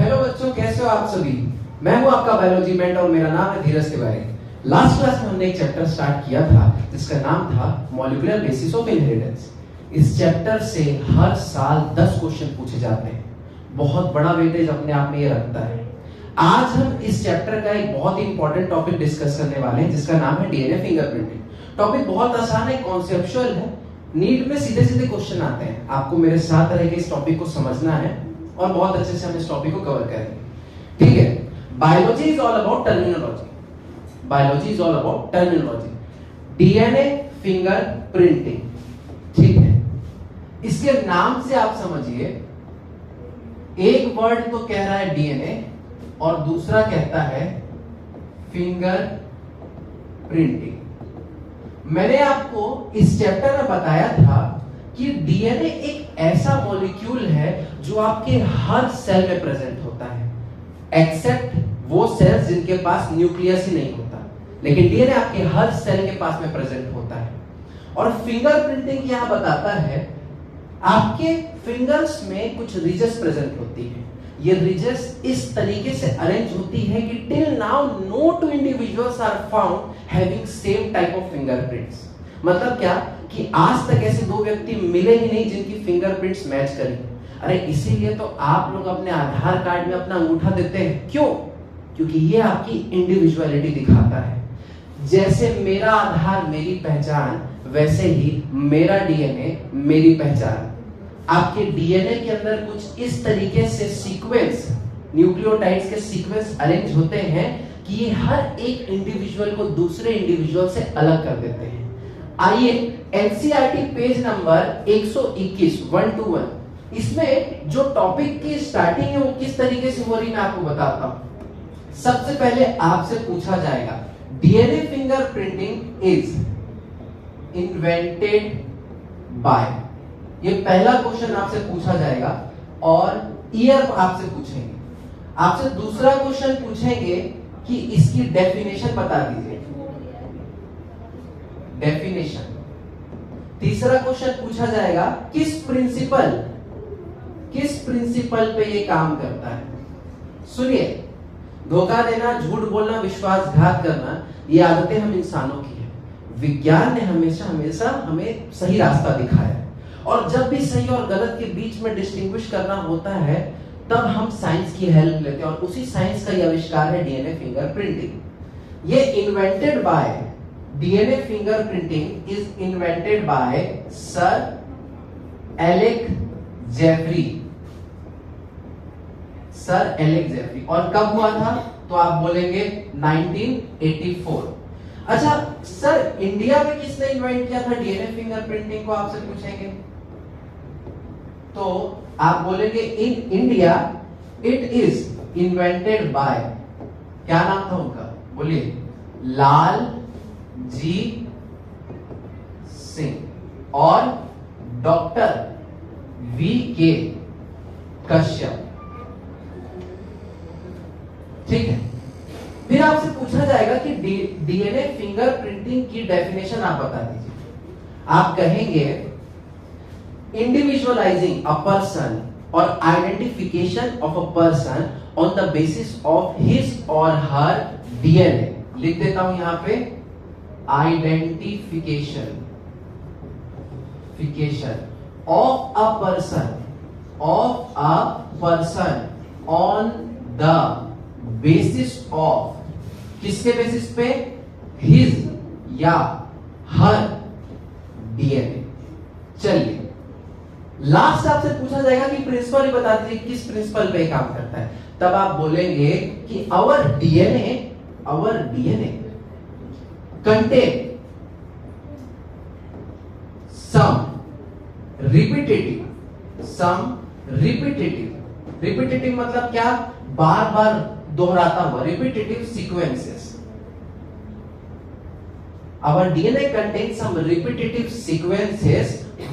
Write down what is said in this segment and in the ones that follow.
Hello बच्चों, कैसे हो आप सभी। मैं हूं आपका बायोलॉजी मेंटर और मेरा नाम है धीरज तिवारी। लास्ट क्लास में हमने एक चैप्टर स्टार्ट किया था जिसका नाम था मॉलिक्यूलर बेसिस ऑफ इनहेरिटेंस। इस चैप्टर से हर साल 10 क्वेश्चन पूछे जाते हैं। बहुत बड़ा वेटेज अपने आप में ये रखता है। आज हम इस चैप्टर का एक बहुत ही इंपॉर्टेंट टॉपिक डिस्कस करने वाले हैं जिसका नाम है डीएनए फिंगरप्रिंटिंग। टॉपिक बहुत आसान है, कॉन्सेप्चुअल है, नीट में सीधे सीधे क्वेश्चन आते हैं। आपको मेरे साथ रह के इस टॉपिक को समझना है और बहुत अच्छे से हम इस टॉपिक को कवर करेंगे। ठीक है, biology is all about terminology. Biology is all about terminology. DNA finger printing, ठीक है। इसके नाम से आप समझिए, एक वर्ड तो कह रहा है डीएनए और दूसरा कहता है फिंगर प्रिंटिंग। मैंने आपको इस चैप्टर में बताया था कि डीएनए एक ऐसा मॉलिक्यूल है जो आपके हर सेल में प्रेजेंट होता है, एक्सेप्ट वो सेल्स जिनके पास न्यूक्लियस ही नहीं होता, लेकिन डीएनए आपके हर सेल के पास में प्रेजेंट होता है। और फिंगरप्रिंटिंग यहां बताता है आपके फिंगर्स में कुछ रिजेस प्रेजेंट होती है। ये रिजेस इस तरीके से अरेंज होती है कि till now no two individuals are found having same type of fingerprints. मतलब क्या कि आज तक ऐसे दो व्यक्ति मिले ही नहीं जिनकी फिंगरप्रिंट्स मैच करी। अरे इसीलिए तो आप लोग अपने आधार कार्ड में अपना अंगूठा देते हैं। क्यों? क्योंकि ये आपकी इंडिविजुअलिटी दिखाता है। जैसे मेरा आधार मेरी पहचान, वैसे ही मेरा डीएनए मेरी पहचान। आपके डीएनए के अंदर कुछ इस तरीके से सीक्वेंस, न्यूक्लियोटाइड्स के सीक्वेंस अरेंज होते हैं कि ये हर एक इंडिविजुअल को दूसरे इंडिविजुअल से अलग कर देते हैं। आइए एनसीईआरटी पेज नंबर 121 121, इसमें जो टॉपिक की स्टार्टिंग है वो किस तरीके से हो रही है मैं आपको बताता हूं। सबसे पहले आपसे पूछा जाएगा DNA fingerprinting is invented bye, ये पहला क्वेश्चन आपसे पूछा जाएगा और ईयर आपसे पूछेंगे। आपसे दूसरा क्वेश्चन पूछेंगे कि इसकी डेफिनेशन बता दीजिए, डेफिनेशन। तीसरा क्वेश्चन पूछा जाएगा किस प्रिंसिपल पे ये काम करता है। सुनिए, धोखा देना, झूठ बोलना, विश्वासघात करना, ये आदतें हम इंसानों की है। विज्ञान ने हमेशा हमें सही रास्ता दिखाया है और जब भी सही और गलत के बीच में डिस्टिंग्विश करना होता है तब हम साइंस की हेल्प लेते हैं और उसी साइंस का ये आविष्कार है डीएनए फिंगरप्रिंटिंग। ये invented by, DNA fingerprinting is invented by sir Alec Jeffrey. Sir Alec Jeffrey. और कब हुआ था? तो आप बोलेंगे 1984। अच्छा सर, इंडिया में किसने इन्वेंट किया था डीएनए फिंगरप्रिंटिंग को आपसे पूछेंगे तो आप बोलेंगे in India it is invented bye, क्या नाम था उनका? बोलिए, लाल जी सिंह और डॉक्टर वी के कश्यप। ठीक है, फिर आपसे पूछा जाएगा कि डीएनए फिंगरप्रिंटिंग की डेफिनेशन आप बता दीजिए। आप कहेंगे इंडिविजुअलाइजिंग अ पर्सन और identification of a person on the basis of his और हर डीएनए। लिख देता हूं यहां पे, identification of a person on the basis of, किसके बेसिस पे? हिज या हर डीएनए। चलिए, लास्ट आपसे पूछा जाएगा कि प्रिंसिपल ही बता दीजिए किस प्रिंसिपल पे काम करता है। तब आप बोलेंगे कि our DNA contain some repetitive मतलब क्या? बार बार दोहराता हुआ, repetitive sequences. Our DNA contains some repetitive sequences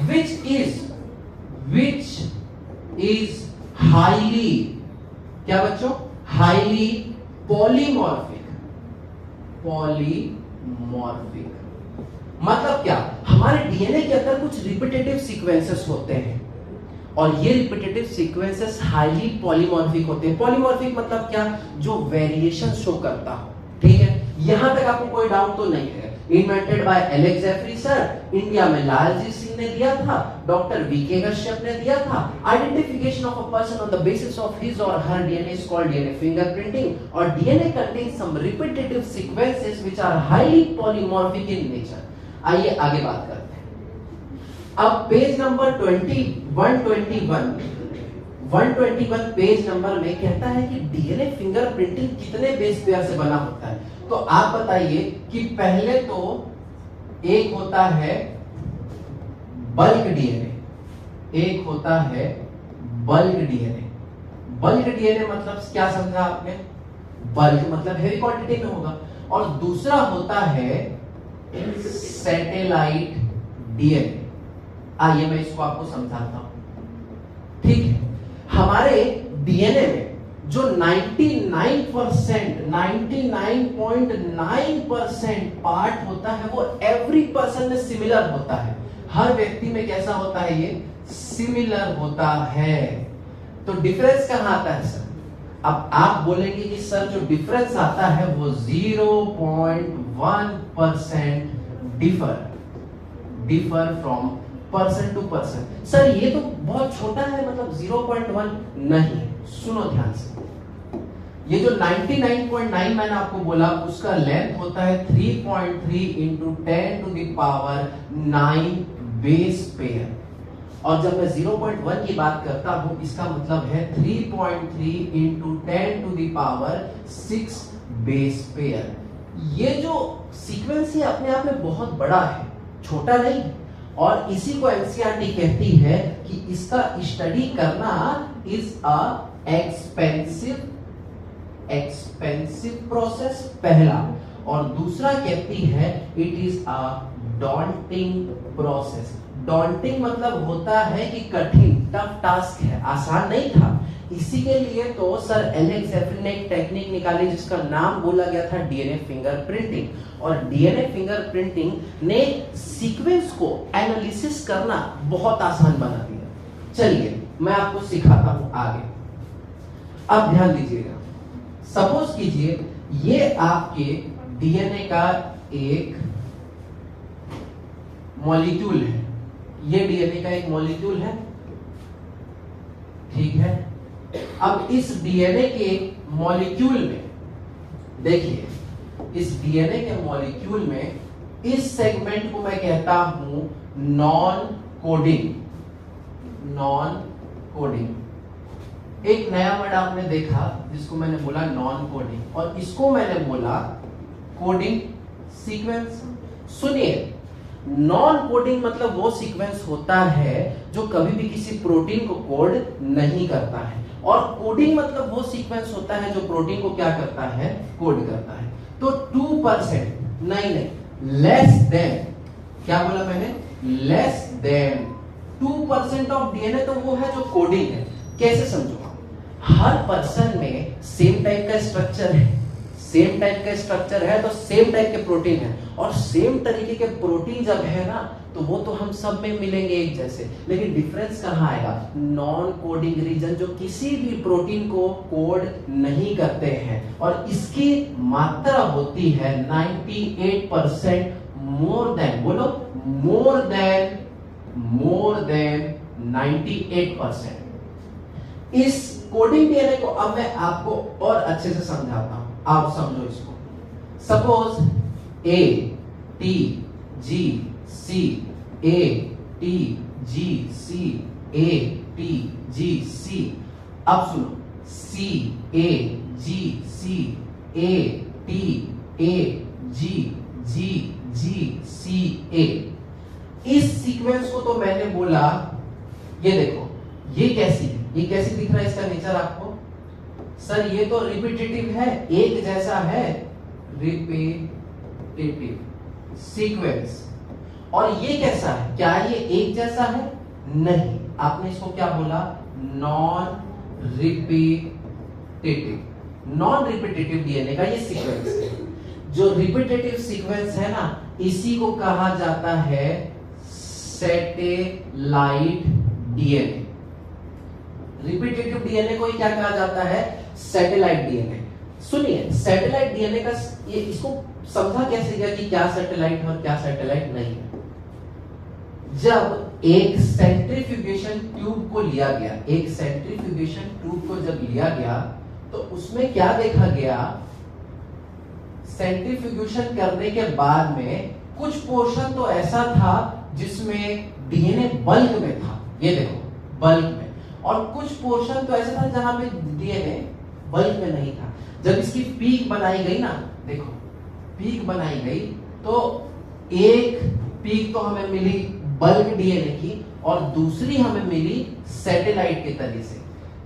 which is highly, क्या बच्चों? Highly polymorphic। मतलब क्या? हमारे डीएनए के अंदर कुछ रिपीटेटिव सीक्वेंसेस होते हैं और ये रिपीटेटिव सीक्वेंसेस हाईली पॉलीमॉर्फिक होते हैं। पॉलीमॉर्फिक मतलब क्या? जो वेरिएशन शो करता हो। ठीक है, यहां तक आपको कोई डाउट तो नहीं है। Invented by Alex Jeffrey sir, India में लालजी सिंह ने दिया था, डॉक्टर वीके कश्यप ने दिया था। Identification of a person on the basis of his और her DNA is called DNA fingerprinting, और DNA contains some repetitive sequences which are highly polymorphic in nature. आइए आगे बात करते हैं। अब पेज नंबर 121 पेज नंबर में कहता है कि डीएनए फिंगरप्रिंटिंग कितने बेस पेयर से बना होता है। तो आप बताइए कि पहले तो एक होता है बल्क डीएनए, एक होता है बल्क डीएनए। बल्क डीएनए मतलब क्या समझा आपने? बल्क मतलब हेवी क्वांटिटी में होगा। और दूसरा होता है सैटेलाइट डीएनए। आइए मैं इसको आपको समझाता हूं। ठीक है, हमारे डीएनए में जो 99.9% पार्ट होता है वो एवरी पर्सन में सिमिलर होता है। हर व्यक्ति में कैसा होता है? ये सिमिलर होता है। तो डिफरेंस कहां आता है सर? अब आप बोलेंगे कि सर जो डिफरेंस आता है वो 0.1% differ from person to person. Sir ये तो बहुत छोटा है, मतलब 0.1 नहीं। सुनो ध्यान से, ये जो 99.9 मैंने आपको बोला उसका लेंथ होता है 3.3 into 10 to the power 9 base pair. और जब मैं 0.1 की बात करता हूं इसका मतलब है 3.3 into 10 to the power 6 base pair. ये जो सीक्वेंस है अपने आप में बहुत बड़ा है, छोटा नहीं। और इसी को एनसीईआरटी कहती है कि इसका स्टडी करना इज अ एक्सपेंसिव प्रोसेस, पहला। और दूसरा कहती है it is a daunting process. Daunting मतलब होता है कि कठिन, टफ टास्क है, आसान नहीं था। इसी के लिए तो सर एलेक्स जेफरी ने एक टेक्निक निकाली जिसका नाम बोला गया था डीएनए फिंगरप्रिंटिंग। और डीएनए फिंगरप्रिंटिंग ने सीक्वेंस को एनालिसिस करना बहुत आसान बना दिया। चलिए मैं आपको सिखाता हूं आगे। अब ध्यान दीजिएगा, सपोज कीजिए ये आपके डीएनए का एक मॉलिक्यूल है। ये डीएनए का एक मॉलिक्यूल है, ठीक है। अब इस डीएनए के मॉलिक्यूल में देखिए, इस डीएनए के मॉलिक्यूल में इस सेगमेंट को मैं कहता हूं नॉन कोडिंग। एक नया वर्ड आपने देखा जिसको मैंने बोला नॉन कोडिंग, और इसको मैंने बोला कोडिंग सीक्वेंस। सुनिए, नॉन कोडिंग मतलब वो सीक्वेंस होता है जो कभी भी किसी प्रोटीन को कोड नहीं करता है, और कोडिंग मतलब वो सीक्वेंस होता है जो प्रोटीन को क्या करता है? कोड करता है। तो 2% नहीं, लेस देन, क्या बोला मैंने? लेस देन 2% ऑफ डीएनए तो वो है जो कोडिंग है। कैसे समझो? हर पर्सन में सेम टाइप का स्ट्रक्चर है, सेम टाइप का स्ट्रक्चर है तो सेम टाइप के प्रोटीन है, और सेम तरीके के प्रोटीन जब है ना तो वो तो हम सब में मिलेंगे एक जैसे। लेकिन डिफरेंस कहां आएगा? नॉन कोडिंग रीजन जो किसी भी प्रोटीन को कोड नहीं करते हैं, और इसकी मात्रा होती है 98%, मोर देन, बोलो मोर देन 98%। इस कोडिंग डीएनए को अब मैं आपको और अच्छे से समझाता हूं, आप समझो इसको। Suppose A T G C, A T G C, A T G C. अब सुनो, सी ए जी C, A T A ji ji ji C ए। इस सीक्वेंस को तो मैंने बोला, ये देखो ये कैसी है, ये कैसी दिख रहा है इसका नेचर आपको? सर ये तो रिपीटेटिव है, एक जैसा है, रिपीटेटिव सीक्वेंस। और ये कैसा है? क्या ये एक जैसा है? नहीं, आपने इसको क्या बोला? नॉन रिपीटेटिव डीएनए का ये सीक्वेंस है। जो रिपीटेटिव सीक्वेंस है ना, इसी को कहा जाता है सैटेलाइट डीएनए। रिपीटेटिव डीएनए को ही क्या कहा जाता है? Satellite DNA. सुनिए, सैटेलाइट डीएनए का ये इसको समझा कैसे गया कि क्या सैटेलाइट है और क्या सैटेलाइट नहीं है? जब एक सेंट्रीफ्यूगेशन ट्यूब को लिया गया, एक सेंट्रीफ्यूगेशन ट्यूब को जब लिया गया तो उसमें क्या देखा गया? सेंट्रीफ्यूगेशन करने के बाद में कुछ पोर्शन तो ऐसा था जिसमें डीएनए बल्क में था, ये देखो बल्क में, और कुछ पोर्शन तो ऐसा था जहां पे डीएनए बल्क में नहीं था। जब इसकी पीक बनाई गई ना, देखो पीक बनाई गई तो एक पीक तो हमें मिली बल्क डीएनए की और दूसरी हमें मिली सैटेलाइट के तरीके से।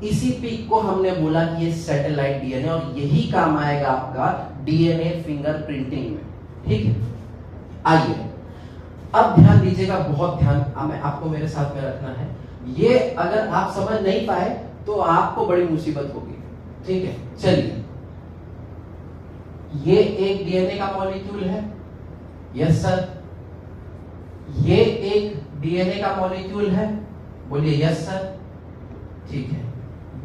इसी पीक को हमने बोला कि ये सैटेलाइट डीएनए, और यही काम आएगा आपका डीएनए फिंगरप्रिंटिंग में। ठीक है, आइए अब ध्यान दीजिएगा, बहुत ध्यान मैं आपको मेरे साथ में रखना है। ये अगर आप समझ नहीं पाए तो आपको बड़ी मुसीबत होगी। ठीक है, चलिए, ये एक डीएनए का मॉलिक्यूल है। Yes sir. ये एक डीएनए का मॉलिक्यूल है। बोलिए यस सर। ठीक है,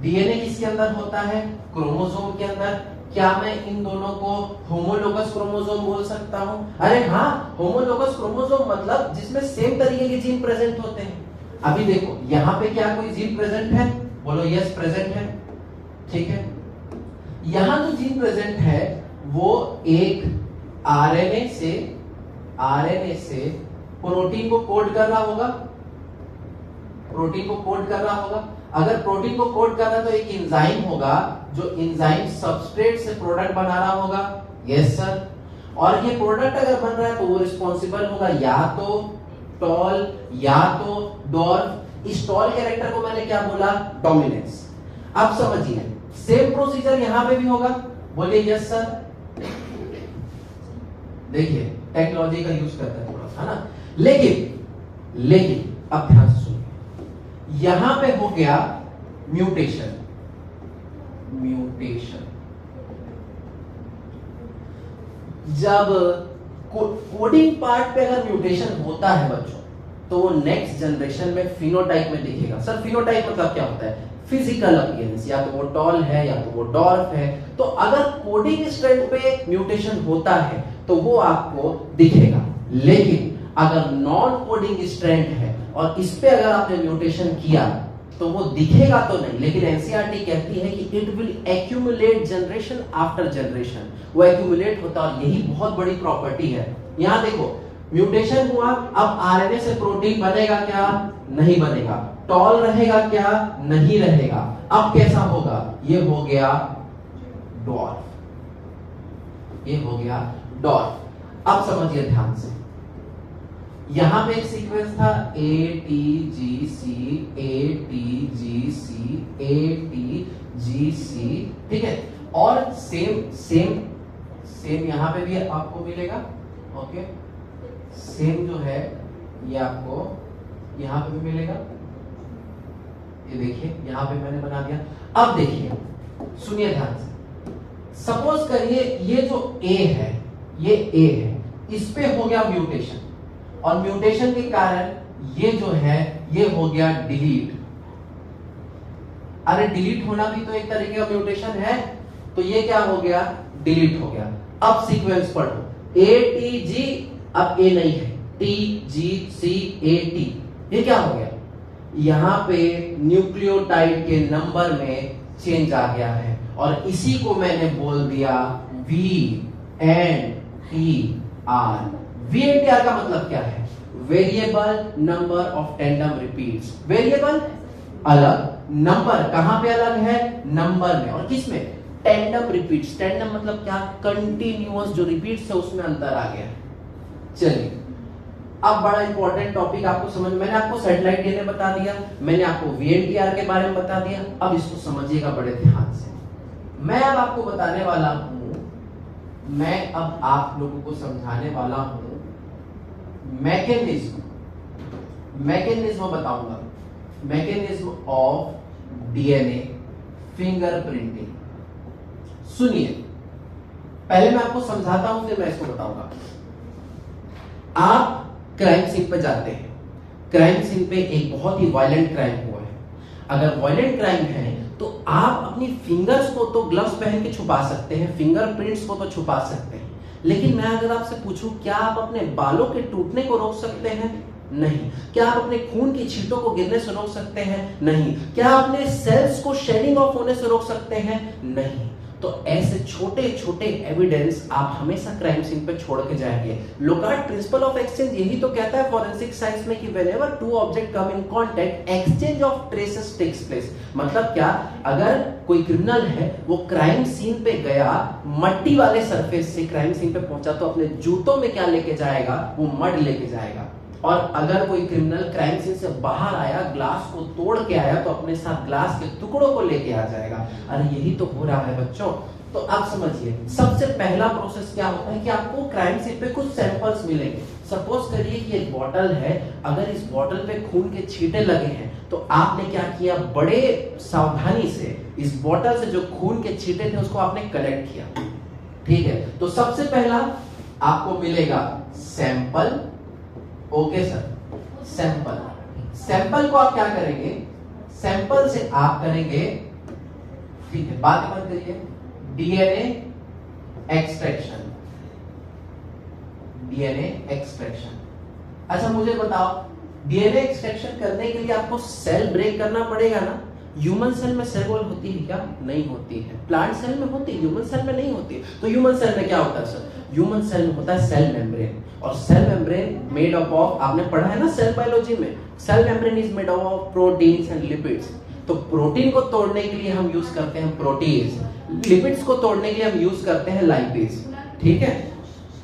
डीएनए किसके अंदर होता है? क्रोमोसोम के अंदर। क्या मैं इन दोनों को होमोलोगस क्रोमोसोम बोल सकता हूं? अरे हाँ, होमोलोगस क्रोमोसोम मतलब जिसमें सेम तरीके के जीन प्रेजेंट होते हैं। अभी देखो यहां पे क्या कोई जीन प्रेजेंट है? बोलो यस प्रेजेंट है। ठीक है, यहां जो जीन प्रेजेंट है वो एक आरएनए से प्रोटीन को कोड कर रहा होगा। प्रोटीन को कोड कर रहा होगा। अगर प्रोटीन को कोड कर रहा है तो एक एंजाइम होगा जो एंजाइम सबस्ट्रेट से प्रोडक्ट बना रहा होगा। Yes sir. और ये प्रोडक्ट अगर बन रहा है तो वो रिस्पॉन्सिबल होगा या तो टॉल या तो डॉर्फ। इस टॉल कैरेक्टर को मैंने क्या बोला? डोमिनेंस। अब समझिए, सेम प्रोसीजर यहां पे भी होगा। बोलिए यस सर। देखिए टेक्नोलॉजी का यूज करते हैं थोड़ा सा, है ना। लेकिन अब ध्यान से सुनिए, यहां पे हो गया म्यूटेशन। जब कोडिंग पार्ट पे अगर म्यूटेशन होता है बच्चों, तो वो नेक्स्ट जनरेशन में फिनोटाइप में दिखेगा। सर फिनोटाइप मतलब क्या होता है? फिजिकल अपीयरेंस, या तो वो टॉल है या तो वो डॉर्फ है। तो अगर कोडिंग स्ट्रैंड पे म्यूटेशन होता है तो वो आपको दिखेगा। लेकिन अगर नॉन कोडिंग स्ट्रैंड है और इस पे अगर आपने म्यूटेशन किया तो वो दिखेगा तो नहीं, लेकिन एनसीईआरटी कहती है कि it will accumulate generation after generation. वो एक्यूमुलेट होता है, और यही बहुत बड़ी प्रॉपर्टी है। यहां देखो म्यूटेशन हुआ, अब आरएनए से प्रोटीन बनेगा क्या? नहीं बनेगा। टॉल रहेगा क्या? नहीं रहेगा। अब कैसा होगा? ये हो गया डॉर्फ। ये हो गया डॉर्फ। अब समझिए ध्यान से, यहां पे एक सीक्वेंस था ATGC ATGC ATGC, ठीक है। और सेम यहां पे भी आपको मिलेगा। ओके, सेम जो है ये आपको यहां पे भी मिलेगा। ये देखिए यहां पे मैंने बना दिया। अब देखिए, सुनिए ध्यान से। सपोज करिए ये जो A है, ये A है, इस पे हो गया म्यूटेशन, और म्यूटेशन के कारण ये जो है ये हो गया डिलीट। अरे डिलीट होना भी तो एक तरीके का म्यूटेशन है, तो ये क्या हो गया? डिलीट हो गया। अब सीक्वेंस पढ़ो, ATG, अब A नहीं है, TGCAT, ये क्या हो गया? यहां पे न्यूक्लियोटाइड के नंबर में चेंज आ गया है, और इसी को मैंने बोल दिया VNTR। VNTR का मतलब क्या है? Variable number of tandem repeats. Variable अलग, नंबर कहां पे अलग है? नंबर में। और किस में? Tandem repeats. टेंडम मतलब क्या? कंटिन्यूअस जो रिपीट्स है उसमें अंतर आ गया। चलिए अब बड़ा इंपॉर्टेंट टॉपिक आपको समझ, मैंने आपको सैटेलाइट डीएनए बता दिया, मैंने आपको VNTR के बारे में बता दिया। अब इसको समझिएगा बड़े ध्यान से। मैं अब आपको बताने वाला हूं, मैं अब आप लोगों को समझाने वाला हूं मैकेनिज्म बताऊंगा, मैकेनिज्म ऑफ डीएनए फिंगरप्रिंटिंग। सुनिए, पहले मैं आपको समझाता हूं फिर मैं इसको बताऊंगा। आप क्राइम सीन पे जाते हैं, क्राइम सीन पे एक बहुत ही वायलेंट क्राइम हुआ है। अगर वायलेंट क्राइम है तो आप अपनी फिंगर्स को तो ग्लव्स पहन के छुपा सकते हैं, फिंगरप्रिंट्स को तो छुपा सकते हैं, लेकिन मैं अगर आपसे पूछूं क्या आप अपने बालों के टूटने को रोक सकते हैं? नहीं। क्या आप अपने खून की छींटों को गिरने से रोक सकते हैं? नहीं। क्या आप अपने सेल्स को शेडिंग ऑफ होने से रोक सकते हैं? नहीं। तो ऐसे छोटे छोटे एविडेंस आप हमेशा क्राइम सीन पे छोड़ के जाएंगे। लोकार्ट प्रिंसिपल ऑफ एक्सचेंज यही तो कहता है फॉरेंसिक साइंस में कि whenever two object come in contact exchange of traces takes place. मतलब क्या, अगर कोई क्रिमिनल है वो क्राइम सीन पे गया, मट्टी वाले सरफेस से क्राइम सीन पे पहुंचा तो अपने जूतों में क्या लेके जाएगा? वो मड लेके जाएगा। और अगर कोई क्रिमिनल क्राइम सीन से बाहर आया, ग्लास को तोड़ के आया तो अपने साथ ग्लास के टुकड़ों को लेके आ जाएगा। अरे यही तो हो रहा है बच्चों। तो आप समझिए, सबसे पहला प्रोसेस क्या होता है कि आपको क्राइम सीन पे कुछ सैंपल्स मिलेंगे। सपोज करिए कि एक बॉटल है, अगर इस बॉटल पे खून के छींटे लगे हैं तो आपने क्या किया, बड़े सावधानी से इस बॉटल से जो खून के छींटे थे उसको आपने कलेक्ट किया। ठीक है, तो सबसे पहला आपको मिलेगा sample. Okay sir, sample. Sample को आप क्या करेंगे? सैंपल से आप करेंगे, ठीक है, बात मत करिए, डीएनए एक्सट्रैक्शन। DNA extraction. अच्छा मुझे बताओ, डीएनए एक्सट्रैक्शन करने के लिए आपको सेल ब्रेक करना पड़ेगा ना? ह्यूमन सेल में सेल वॉल होती है क्या? नहीं होती है। प्लांट सेल में होती है, ह्यूमन सेल में नहीं होती। तो ह्यूमन सेल में क्या होता है सर? ह्यूमन सेल में होता है सेल मेम्ब्रेन, और cell membrane made up of, आपने पढ़ा है ना सेल बायोलॉजी में, cell membrane is made up of proteins and lipids. तो प्रोटीन को तोड़ने के लिए हम यूज करते हैं प्रोटीज, लिपिड्स को तोड़ने के लिए हम यूज करते हैं लाइपेज। ठीक है,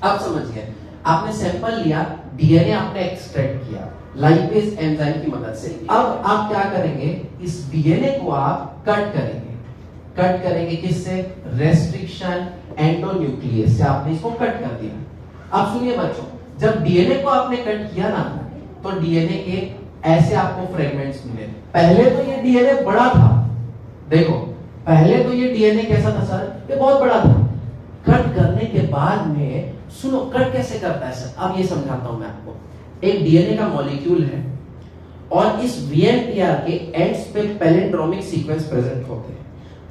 आप समझिए, आपने सैंपल लिया, डीएनए आपने एक्सट्रैक्ट किया लाइपेज एंजाइम की मदद से। अब आप क्या करेंगे, इस डीएनए को आप कट करेंगे। कट करेंगे किससे? रेस्ट्रिक्शन एंडोन्यूक्लियस से आपने इसको कट कर दिया। अब सुनिए बच्चों, जब डीएनए को आपने कट किया ना, तो डीएनए के ऐसे आपको फ्रेगमेंट्स मिले। पहले तो ये डीएनए बड़ा था, देखो पहले तो ये डीएनए कैसा था सर? ये बहुत बड़ा था। कट करने के बाद में, सुनो कट कैसे करता है सर, अब ये समझाता हूं मैं आपको। एक डीएनए का मॉलिक्यूल है और इस वीएनटीआर के एंड्स पे पैलिंड्रोमिक सीक्वेंस प्रेजेंट होते हैं।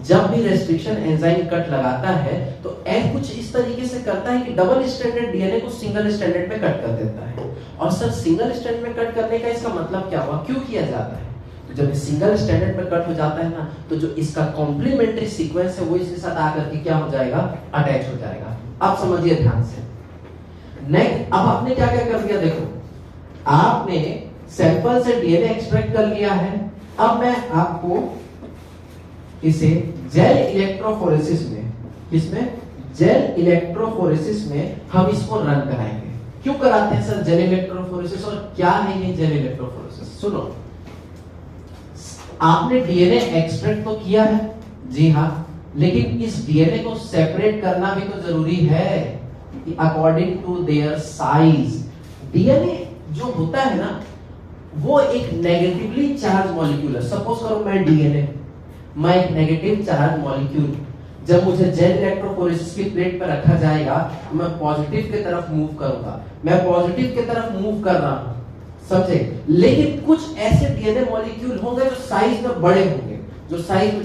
जब भी रेस्ट्रिक्शन एंजाइम कट लगाता है तो कुछ इस तरीके से करता है कि डबल स्ट्रैंडेड डीएनए को सिंगल स्ट्रैंडेड में कट कर देता है। और सर सिंगल स्ट्रैंड में कट करने का इसका मतलब क्या हुआ, क्यों किया जाता है? तो जब सिंगल स्ट्रैंडेड में कट हो जाता है ना, तो जो इसका कॉम्प्लीमेंट्री सीक्वेंस है वो इसके साथ आकर के क्या हो जाएगा, अटैच हो जाएगा। आप समझिए ध्यान से। नेक्स्ट, अब आपने क्या क्या कर दिया, देखो आपने सैंपल से डीएनए एक्सट्रैक्ट कर लिया है। अब मैं आपको इसे जेल इलेक्ट्रोफोरेसिस में, इसमें जेल इलेक्ट्रोफोरेसिस में हम इसको रन कराएंगे। क्यों कराते हैं सर जेल इलेक्ट्रोफोरेसिस, और क्या है ये जेल इलेक्ट्रोफोरेसिस? सुनो, आपने डीएनए एक्सट्रैक्ट तो किया है, जी हाँ, लेकिन इस डीएनए को सेपरेट करना भी तो जरूरी है according to their size. DNA जो होता है ना, वो एक नेगेटिवली चार्ज मॉलिक्यूल है। सपोज करो मैं डीएनए, मैं एक नेगेटिव चार्ज मॉलिक्यूल, जब मुझे जेल इलेक्ट्रोफोरेसिस की प्लेट पर रखा जाएगा मैं पॉजिटिव की तरफ मूव करूंगा। मैं पॉजिटिव की तरफ मूव कर रहा हूं, समझे? लेकिन कुछ ऐसे डीएनए मॉलिक्यूल होंगे जो साइज में बड़े होंगे, जो साइज में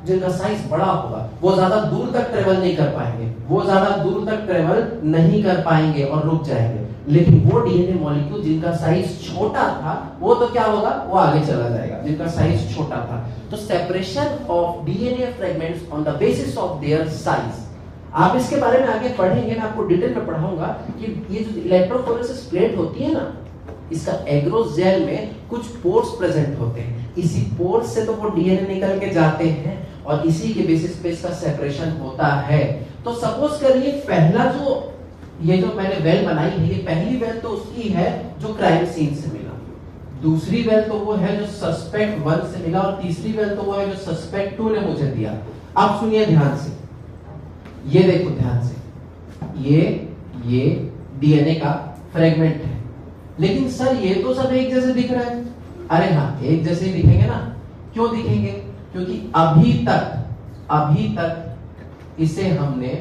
जिनका साइज बड़ा होगा, वो ज्यादा दूर तक ट्रेवल नहीं कर पाएंगे, वो ज्यादा दूर तक ट्रेवल नहीं कर पाएंगे और रुक जाएंगे। लेकिन वो डीएनए मॉलिक्यूल जिनका साइज छोटा था, वो तो क्या होगा, वो आगे चला जाएगा, जिनका साइज छोटा था। तो separation of DNA fragments on the basis of their size, आप इसके बारे में आगे पढ़ेंगे, मैं आपको डिटेल में पढ़ाऊंगा कि ये जो इलेक्ट्रोफोरेसिस प्लेट होती है ना, इसका एग्रोजेल में कुछ पोर्स प्रेजेंट होते हैं। इसी पोर्स से तो वो डीएनए निकल के जाते हैं और इसी के बेसिस पे इसका सेपरेशन होता है। तो सपोज करिए पहला जो ये जो मैंने वेल बनाई है, ये पहली वेल तो उसकी है जो क्राइम सीन से मिला, दूसरी वेल तो वो है जो सस्पेक्ट 1 से मिला, और तीसरी वेल तो वो है जो सस्पेक्ट 2 ने मुझे दिया। आप सुनिए ध्यान से, ये देखो ध्यान से, ये डीएनए का फ्रेगमेंट है, लेकिन सर ये तो सब एक जैसे दिख रहा है। अरे हाँ, एक जैसे ही दिखेंगे ना, क्यों दिखेंगे? क्योंकि अभी तक इसे हमने,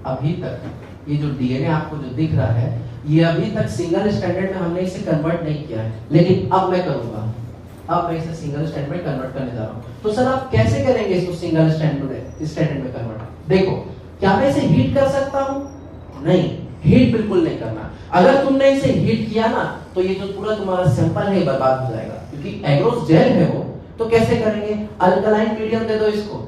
अभी तक ये जो डीएनए आपको जो दिख रहा है, ये अभी तक सिंगल स्टैंडर्ड में हमने इसे कन्वर्ट नहीं किया है, लेकिन अब मैं करूंगा। अब मैं इसे सिंगल स्टैंड में कन्वर्ट करने जा रहा हूं। तो सर आप कैसे करेंगे इसको सिंगल स्टैंड में कन्वर्ट? देखो, क्या मैं इसे हीट कर सकता हूं? नहीं, हीट बिल्कुल नहीं करना। अगर तुमने इसे हीट किया ना तो ये जो पूरा तुम्हारा सैंपल है बर्बाद हो जाएगा, क्योंकि एग्रोस जेल है वो। तो कैसे करेंगे? अल्कलाइन मीडियम दे दो इसको,